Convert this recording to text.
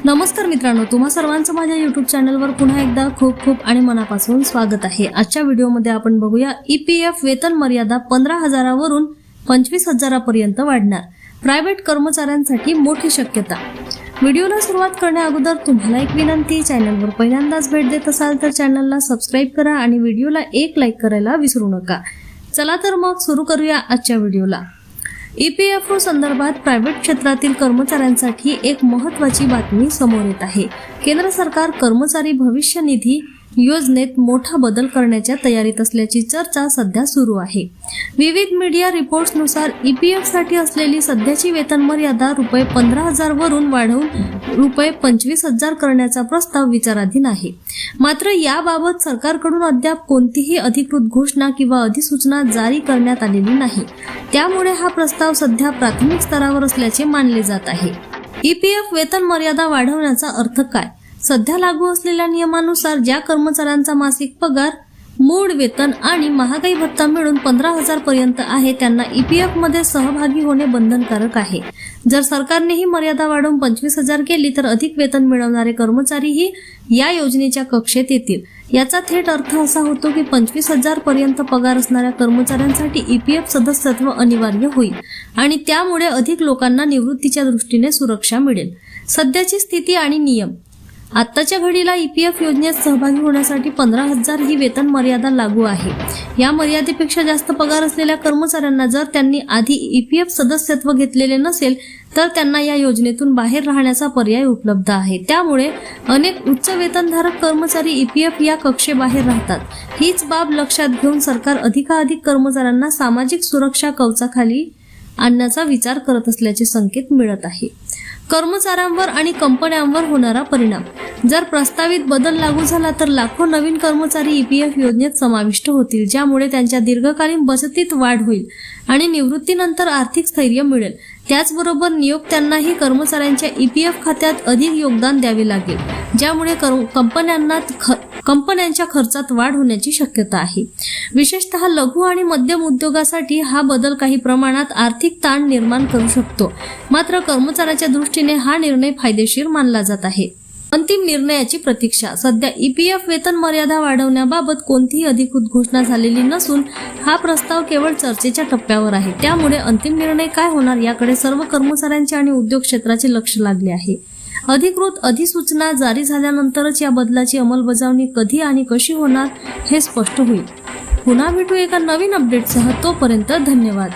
नमस्कार मित्रांनो, तुम्हा सर्वांचं माझ्या YouTube चॅनलवर पुन्हा एकदा खूप खूप आणि मनापासून स्वागत आहे। आजच्या व्हिडिओमध्ये आपण बघूया EPF वेतन मर्यादा 15,000 वरून 25,000 पर्यंत वाढणार, प्रायव्हेट कर्मचाऱ्यांसाठी मोठी शक्यता। व्हिडिओला सुरुवात करण्याअगोदर तुम्हाला एक विनंती, चॅनलवर पहिल्यांदाच भेट देत असाल तर चॅनलला सबस्क्राइब करा आणि व्हिडिओला एक लाईक करायला विसरू नका। चला तर मग सुरू करूया आजच्या व्हिडिओला। EPF संदर्भात प्रायव्हेट क्षेत्रातील कर्मचाऱ्यांसाठी एक महत्त्वाची बातमी समोर येत आहे। केंद्र सरकार कर्मचारी भविष्य निधी योजनेत मोठा बदल करण्याच्या तयारीत असल्याची चर्चा सध्या सुरू आहे। विविध मीडिया रिपोर्ट्सनुसार EPF साठी असलेली सध्याची वेतन मर्यादा ₹15,000 वरून वाढवून ₹25,000 करण्याचा प्रस्ताव विचाराधीन आहे। मात्र याबाबत सरकारकडून अद्याप कोणतीही अधिकृत घोषणा किंवा अधिसूचना जारी करण्यात आलेली नाही। त्यामुळे हा प्रस्ताव सध्या प्राथमिक स्तरावर असल्याचे मानले जात आहे। EPF वेतन मर्यादा वाढवण्याचा अर्थ काय? सध्या लागू असलेल्या नियमानुसार ज्या कर्मचाऱ्यांचा मासिक पगार, मूळ वेतन आणि महागाई भत्ता मिळून 15,000 पर्यंत आहे त्यांना EPF मध्ये सहभागी होणे बंधनकारक आहे। जर सरकारने ही मर्यादा वाढवून 25,000 केली तर अधिक वेतन मिळवणारे कर्मचारीही या योजनेच्या कक्षेत येतील। याचा थेट अर्थ असा होतो की 25,000 पर्यंत पगार असणाऱ्या कर्मचाऱ्यांसाठी EPF सदस्यत्व अनिवार्य होईल आणि त्यामुळे अधिक लोकांना निवृत्तीच्या दृष्टीने सुरक्षा मिळेल। सध्याची स्थिती आणि नियम। आत्ताच्या घडीला EPF योजनेत सहभागी होण्यासाठी 15,000 ही वेतन मर्यादा लागू आहे। या मर्यादेपेक्षा जास्त पगार असलेल्या कर्मचाऱ्यांना जर त्यांनी आधी EPF सदस्यत्व घेतलेले नसेल तर त्यांना या योजनेतून बाहेर राहण्याचा पर्याय उपलब्ध आहे। त्यामुळे अनेक उच्च वेतनधारक कर्मचारी EPF या कक्षेबाहेर राहतात। हीच बाब लक्षात घेऊन सरकार अधिकाधिक कर्मचाऱ्यांना सामाजिक सुरक्षा कवचाखाली आणण्याचा विचार करत असल्याचे संकेत मिळत आहे। कर्मचाऱ्यांवर आणि कंपन्यांवर होणारा परिणाम। जर प्रस्तावित बदल लागू झाला तर लाखो नवीन कर्मचारी EPF योजनेत समाविष्ट होतील, ज्यामुळे त्यांच्या दीर्घकालीन बचतीत वाढ होईल आणि निवृत्तीनंतर आर्थिक स्थैर्य मिळेल। त्याचबरोबर नियोक्त्यांनाही कर्मचाऱ्यांच्या EPF खात्यात अधिक योगदान द्यावे लागेल, ज्यामुळे कंपन्यांच्या खर्चात वाढ होण्याची शक्यता आहे। विशेषतः लघु आणि मध्यम उद्योगासाठी हा बदल काही प्रमाणात आर्थिक ताण निर्माण करू शकतो, मात्र कर्मचाऱ्याच्या दृष्टीने हा निर्णय फायदेशीर मानला जात आहे। अंतिम निर्णयाची प्रतीक्षा। सध्या EPF वेतन मर्यादा वाढवण्याबाबत कोणतीही अधिकृत घोषणा झालेली नसून हा प्रस्ताव केवळ चर्चेच्या टप्प्यावर आहे। त्यामुळे अंतिम निर्णय काय होणार याकडे सर्व कर्मचाऱ्यांचे आणि उद्योग क्षेत्राचे लक्ष लागले आहे। अधिकृत अधिसूचना जारी झाल्यानंतरच या बदलाची अंमलबजावणी कधी आणि कशी होणार हे स्पष्ट होईल। पुन्हा भेटू एका नवीन अपडेटसह, तोपर्यंत धन्यवाद।